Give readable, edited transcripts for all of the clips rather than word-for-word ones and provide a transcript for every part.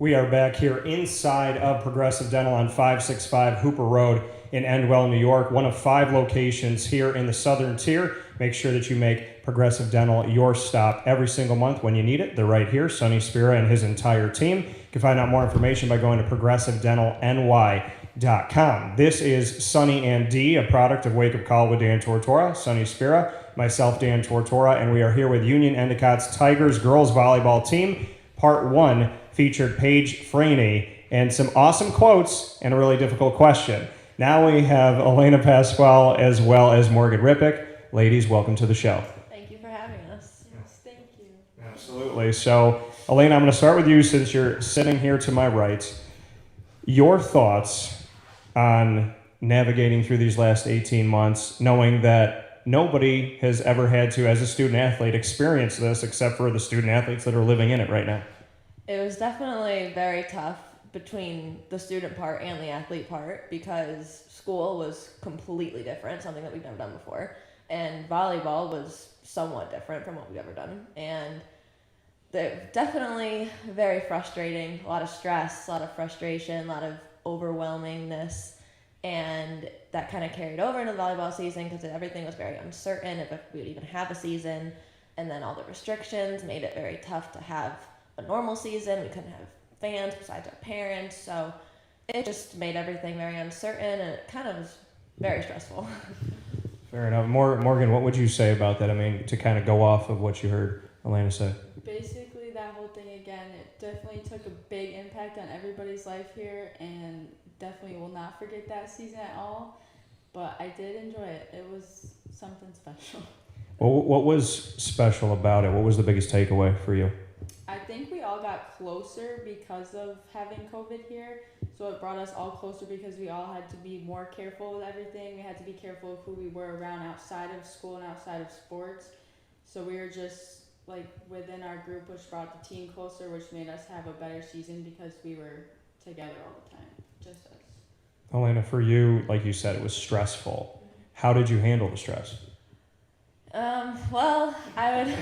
We are back here inside of Progressive Dental on 565 Hooper Road in Endwell, New York, one of 5 locations here in the Southern Tier. Make sure that you make Progressive Dental your stop every single month when you need it. They're right here, Sonny Spira and his entire team. You can find out more information by going to progressivedentalny.com. This is Sonny and D, a product of Wake Up Call with Dan Tortora, Sonny Spira, myself, Dan Tortora, and we are here with Union-Endicott's Tigers girls volleyball team. Part 1 featured Paige Franey and some awesome quotes and a really difficult question. Now we have Elena Pasquale as well as Morgan Ripic. Ladies, welcome to the show. Thank you for having us. Yes, thank you. Absolutely. So, Elena, I'm going to start with you since you're sitting here to my right. Your thoughts on navigating through these last 18 months, knowing that nobody has ever had to, as a student athlete, experience this except for the student athletes that are living in it right now. It was definitely very tough between the student part and the athlete part because school was completely different, something that we've never done before, and volleyball was somewhat different from what we've ever done. And they're definitely very frustrating, a lot of stress, a lot of frustration, a lot of overwhelmingness, and that kind of carried over into the volleyball season because everything was very uncertain if we would even have a season, and then all the restrictions made it very tough to have a normal season. We couldn't have fans besides our parents, so it just made everything very uncertain, and it kind of was very stressful. Fair enough. Morgan, what would you say about that? I mean, to kind of go off of what you heard Elena say. Basically, that whole thing again, it definitely took a big impact on everybody's life here, and definitely will not forget that season at all. But I did enjoy it. It was something special. Well, what was special about it? What was the biggest takeaway for you? I think we all got closer because of having COVID here. So it brought us all closer because we all had to be more careful with everything. We had to be careful of who we were around outside of school and outside of sports. So we were just like within our group, which brought the team closer, which made us have a better season because we were together all the time, just us. Elena, for you, like you said, it was stressful. How did you handle the stress? Well, I would...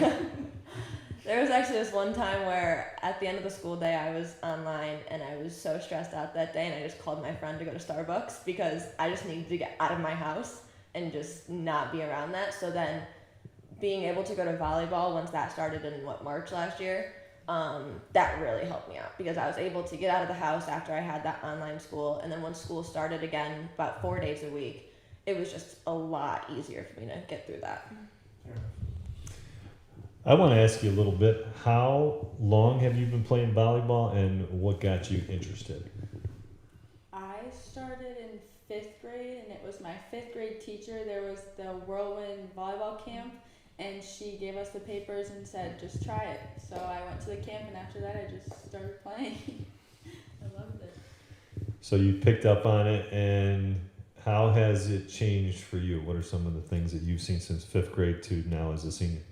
There was actually this one time where at the end of the school day I was online and I was so stressed out that day, and I just called my friend to go to Starbucks because I just needed to get out of my house and just not be around that. So then being able to go to volleyball once that started in March last year, that really helped me out because I was able to get out of the house after I had that online school, and then once school started again about 4 days a week, it was just a lot easier for me to get through that. I want to ask you a little bit, how long have you been playing volleyball and what got you interested? I started in 5th grade, and it was my 5th grade teacher. There was the Whirlwind volleyball camp, and she gave us the papers and said, just try it. So I went to the camp, and after that I just started playing. I loved it. So you picked up on it, and how has it changed for you? What are some of the things that you've seen since 5th grade to now as a senior?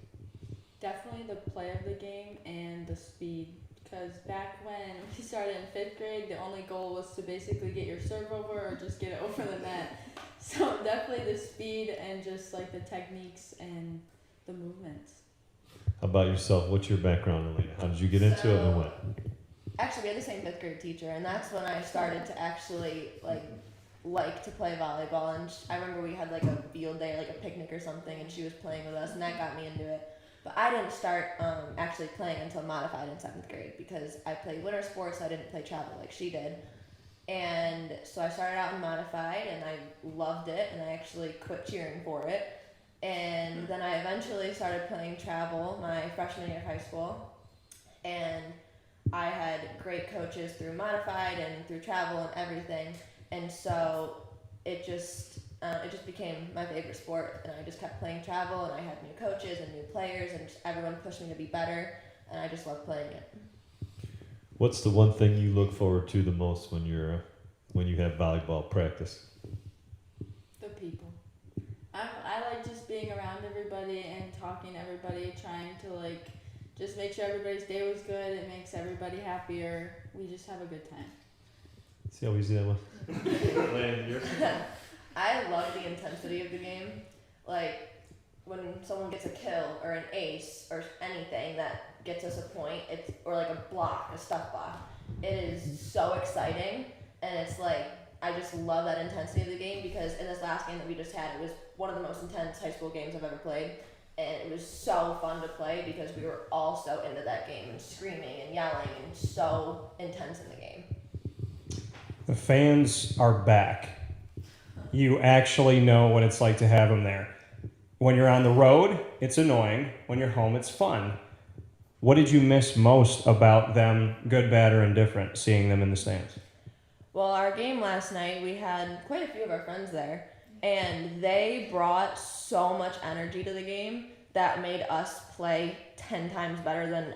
Definitely the play of the game and the speed, because back when we started in 5th grade, the only goal was to basically get your serve over or just get it over the net. So definitely the speed and just like the techniques and the movements. How about yourself? What's your background, Elena? How did you get into it and when? Actually, we had the same 5th grade teacher, and that's when I started to actually like to play volleyball. And I remember we had like a field day, like a picnic or something, and she was playing with us, and that got me into it. But I didn't start actually playing until modified in 7th grade because I played winter sports, so I didn't play travel like she did. And so I started out in modified, and I loved it, and I actually quit cheering for it. And then I eventually started playing travel my freshman year of high school. And I had great coaches through modified and through travel and everything. And so it just became my favorite sport, and I just kept playing travel, and I had new coaches and new players, and everyone pushed me to be better, and I just loved playing it. What's the one thing you look forward to the most when you have volleyball practice? The people. I like just being around everybody and talking to everybody, trying to like just make sure everybody's day was good. It makes everybody happier. We just have a good time. See how easy that was? I love the intensity of the game. Like, when someone gets a kill or an ace or anything that gets us a point, or like a block, a stuff block, it is so exciting, and it's like I just love that intensity of the game because in this last game that we just had, it was one of the most intense high school games I've ever played, and it was so fun to play because we were all so into that game and screaming and yelling and so intense in the game. The fans are back. You actually know what it's like to have them there. When you're on the road, it's annoying. When you're home, it's fun. What did you miss most about them, good, bad, or indifferent, seeing them in the stands? Well, our game last night, we had quite a few of our friends there, and they brought so much energy to the game that made us play 10 times better than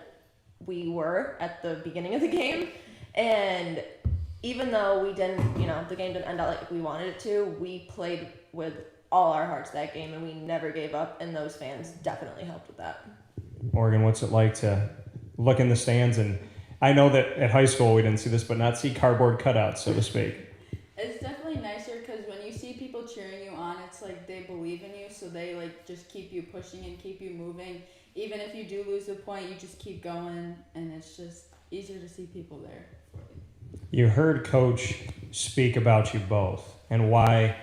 we were at the beginning of the game. And even though we didn't, the game didn't end out like we wanted it to, we played with all our hearts that game, and we never gave up, and those fans definitely helped with that. Morgan, what's it like to look in the stands? And I know that at high school we didn't see this, but not see cardboard cutouts, so to speak. It's definitely nicer because when you see people cheering you on, it's like they believe in you, so they like just keep you pushing and keep you moving. Even if you do lose a point, you just keep going, and it's just easier to see people there for you. You heard Coach speak about you both and why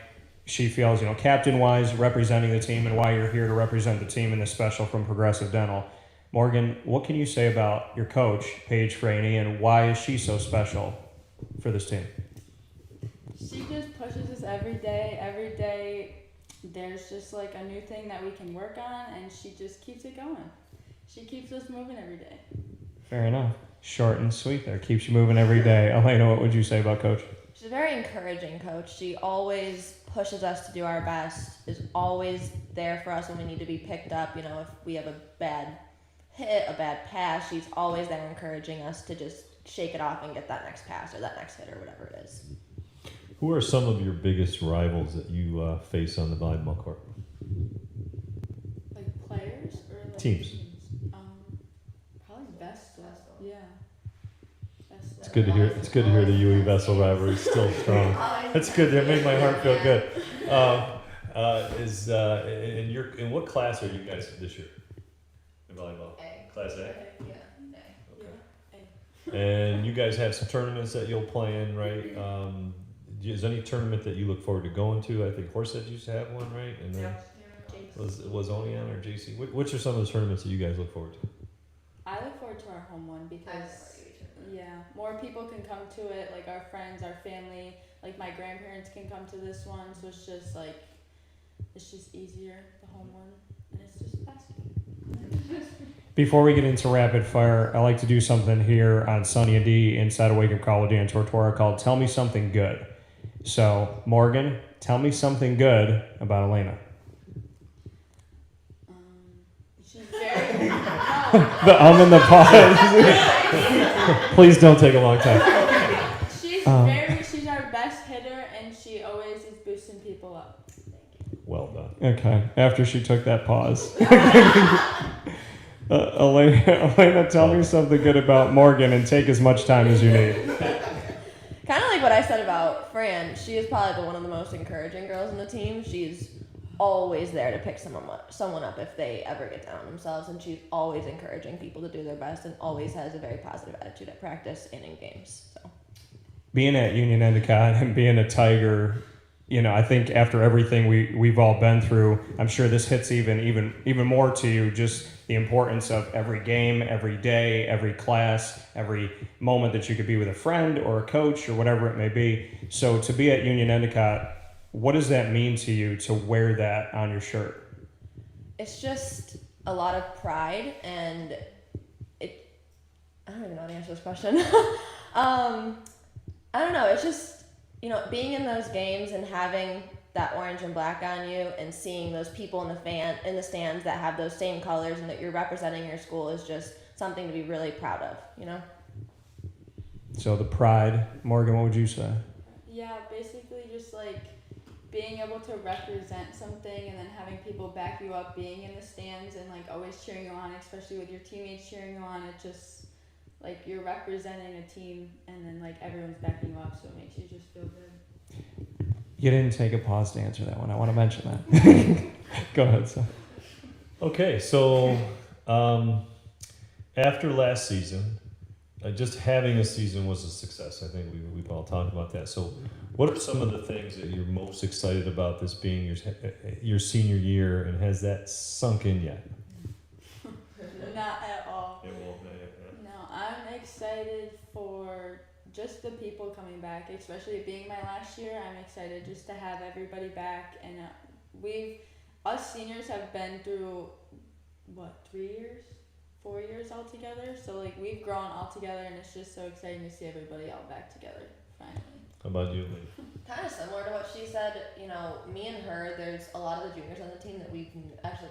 she feels, captain-wise, representing the team, and why you're here to represent the team in this special from Progressive Dental. Morgan, what can you say about your coach, Paige Franey, and why is she so special for this team? She just pushes us every day. Every day there's just like a new thing that we can work on, and she just keeps it going. She keeps us moving every day. Fair enough. Short and sweet there. Keeps you moving every day. Elena, what would you say about Coach? She's a very encouraging coach. She always pushes us to do our best, is always there for us when we need to be picked up. If we have a bad hit, a bad pass, she's always there encouraging us to just shake it off and get that next pass or that next hit or whatever it is. Who are some of your biggest rivals that you face on the volleyball court? Like players or like Teams. Probably Vestal. Yeah. Vestal. It's good to hear. It's good to hear the UE Vessel rivalry is still strong. That's good. That made my heart feel good. In what class are you guys this year? In volleyball. A. Class A. Yeah. Okay. And you guys have some tournaments that you'll play in, right? Is there any tournament that you look forward to going to? I think Horsehead used to have one, right? And then was Onion or JC? Which are some of the tournaments that you guys look forward to? I look forward to our home one because more people can come to it. Like our friends, our family, like my grandparents can come to this one. So it's just easier, the home one, and it's just faster. Before we get into rapid fire, I like to do something here on Sonny D inside a Wake Up Call with Dan Tortora called Tell Me Something Good. So, Morgan, tell me something good about Elena. She's very... The and the pause. Please don't take a long time. She's our best hitter, and she always is boosting people up. Well done. Okay, after she took that pause. Elena, tell me something good about Morgan and take as much time as you need. Kind of like what I said about Fran. She is probably one of the most encouraging girls in the team. She's always there to pick someone up if they ever get down on themselves, and she's always encouraging people to do their best and always has a very positive attitude at practice and in games. So, being at Union-Endicott and being a Tiger, I think after everything we've all been through, I'm sure this hits even more to you, just the importance of every game, every day, every class, every moment that you could be with a friend or a coach or whatever it may be. So to be at Union-Endicott, what does that mean to you to wear that on your shirt? it's just a lot of pride, and I don't even know how to answer this question. I don't know. It's just, being in those games and having that orange and black on you and seeing those people in the stands that have those same colors and that you're representing your school is just something to be really proud of, So the pride. Morgan, what would you say? Yeah, basically just like being able to represent something and then having people back you up, being in the stands and like always cheering you on, especially with your teammates cheering you on. It just like you're representing a team and then like everyone's backing you up, so it makes you just feel good. You didn't take a pause to answer that one. I want to mention that. Go ahead, sir. Okay, so after last season, just having a season was a success. I think we've all talked about that. So, what are some of the things that you're most excited about this being your senior year, and has that sunk in yet? Not at all. It won't. No, I'm excited for just the people coming back, especially it being my last year. I'm excited just to have everybody back, and us seniors have been through, 4 years all together. So like we've grown all together, and it's just so exciting to see everybody all back together finally. How about you, Lee? Kind of similar to what she said. You know, me and her. There's a lot of the juniors on the team that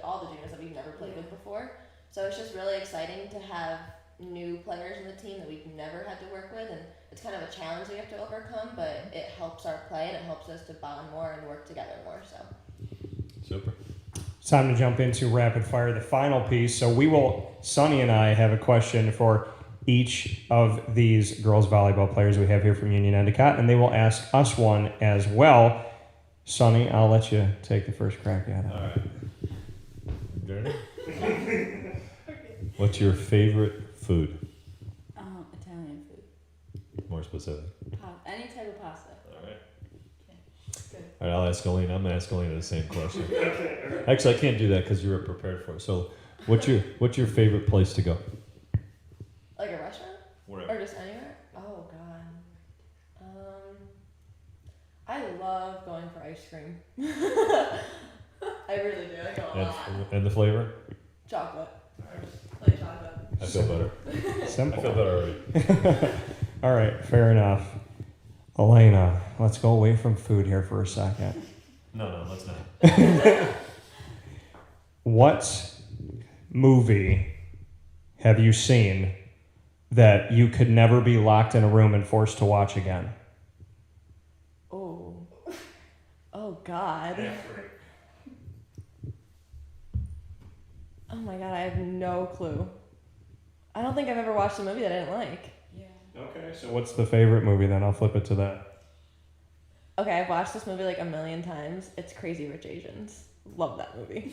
all the juniors that we've never played with before. So it's just really exciting to have new players in the team that we've never had to work with, and it's kind of a challenge we have to overcome, but it helps our play and it helps us to bond more and work together more. So Super. It's time to jump into rapid fire, the final piece. So Sonny and I have a question for each of these girls volleyball players we have here from Union-Endicott, and they will ask us one as well. Sonny, I'll let you take the first crack at it. All right. Ready? What's your favorite food? Italian food. More specific. Any type of pasta. All right. Good. All right, I'll ask Elena. I'm going to ask Elena the same question. Actually, I can't do that because you were prepared for it. So, what's your favorite place to go? like a restaurant Wherever. or just anywhere? Oh god. I love going for ice cream. I really do. I go a lot. And the flavor? Chocolate. Like chocolate. I feel better. Simple. I feel better already. All right, fair enough. Elena, let's go away from food here for a second. No, let's not. What movie have you seen that you could never be locked in a room and forced to watch again? Oh. Oh god. Oh my god, I have no clue. I don't think I've ever watched a movie that I didn't like. Yeah. Okay, so what's the favorite movie then? I'll flip it to that. Okay, I've watched this movie like a million times. It's Crazy Rich Asians. Love that movie.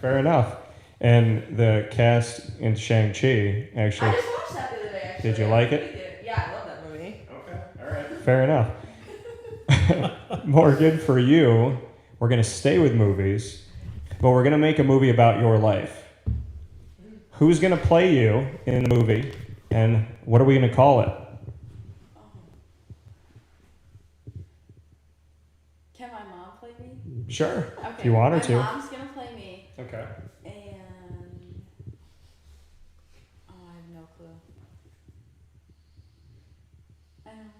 Fair enough. And the cast in Shang-Chi, I actually, just watched that the other day, actually. Did you like it? Yeah, I love that movie. okay, all right. Fair enough. Morgan, for you, we're going to stay with movies, but we're going to make a movie about your life. Who's going to play you in the movie, and what are we going to call it? Can my mom play me? Sure, Okay. if you want her my to. mom's gonna play me, Okay. and I have no clue. I don't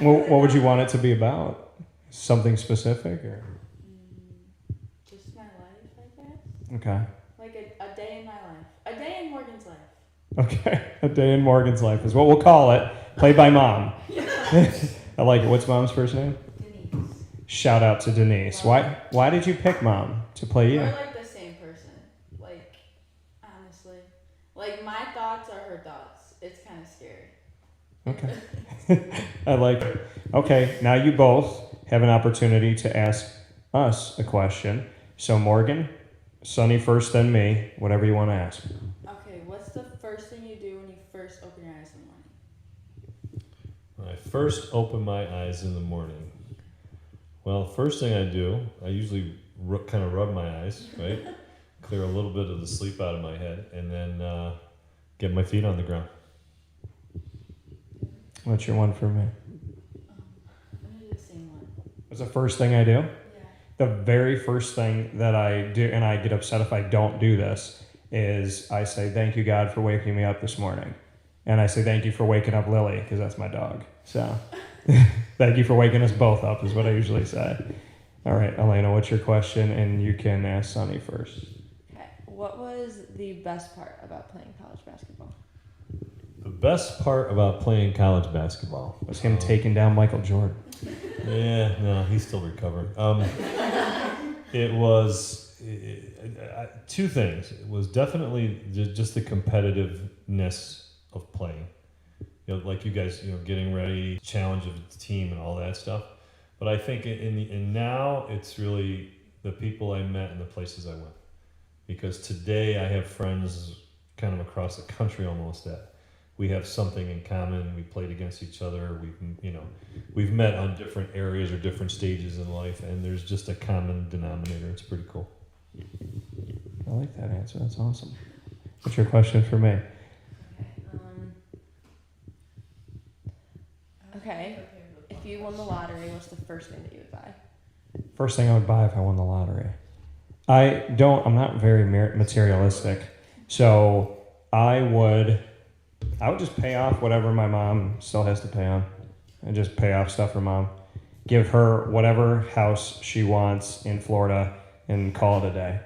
know. Well, what would you want it to be about? Something specific, or? Just my life, I guess. Okay. Like a day in my life. A day in Morgan's life. Okay, A Day in Morgan's Life is what we'll call it. Played by Mom. I like it. What's Mom's first name? Denise. Shout out to Denise. Why did you pick Mom to play you? We're like the same person. Like, honestly. Like, my thoughts are her thoughts. It's kind of scary. Okay. I like it. Okay, now you both have an opportunity to ask us a question. So Morgan, Sonny first, then me. Whatever you want to ask. Okay, what's the first thing you do when you first open your eyes in the morning? When I first open my eyes in the morning, well, first thing I do, I usually kind of rub my eyes, right? Clear a little bit of the sleep out of my head, and then get my feet on the ground. What's your one for me? I'm gonna do the same one. What's the first thing I do? Yeah. The very first thing that I do, and I get upset if I don't do this, is I say, thank you, God, for waking me up this morning. And I say, thank you for waking up Lily, because that's my dog. So, thank you for waking us both up, is what I usually say. All right, Elena, what's your question? And you can ask Sonny first. Okay. What was the best part about playing college basketball? The best part about playing college basketball Was him taking down Michael Jordan. Yeah, no, he's still recovering. It was two things. It was definitely just the competitiveness of playing. You know, like you guys, getting ready, challenge of the team, and all that stuff. But I think in now it's really the people I met and the places I went. Because today I have friends kind of across the country almost that we have something in common. We played against each other. We've met on different areas or different stages in life, and there's just a common denominator. It's pretty cool. I like that answer. That's awesome. What's your question for me? Okay. If you won the lottery, what's the first thing that you would buy? First thing I would buy if I won the lottery. I'm not very materialistic. So I would just pay off whatever my mom still has to pay on. And just pay off stuff for mom. Give her whatever house she wants in Florida and call it a day.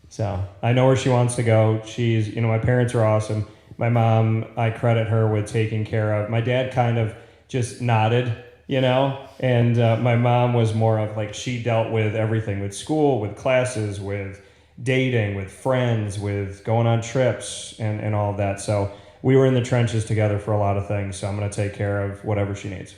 So I know where she wants to go. My parents are awesome. My mom, I credit her with taking care of. My dad kind of just nodded, and my mom was more of like, she dealt with everything, with school, with classes, with dating, with friends, with going on trips and all of that. So we were in the trenches together for a lot of things. So I'm going to take care of whatever she needs,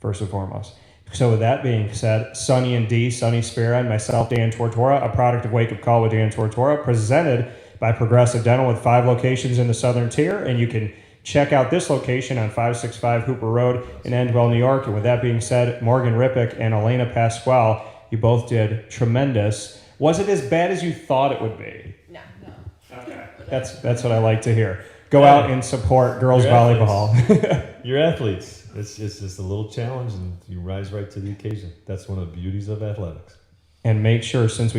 first and foremost. So with that being said, Sonny D, Sonny Spira, and myself, Dan Tortora, a product of Wake Up Call with Dan Tortora, presented by Progressive Dental with 5 locations in the Southern Tier. And you can check out this location on 565 Hooper Road in Endwell, New York. And with that being said, Morgan Ripic and Elena Pasquale, you both did tremendous. Was it as bad as you thought it would be? No. Okay. That's what I like to hear. Go out and support girls volleyball. You're athletes. It's just a little challenge, and you rise right to the occasion. That's one of the beauties of athletics. And make sure, since we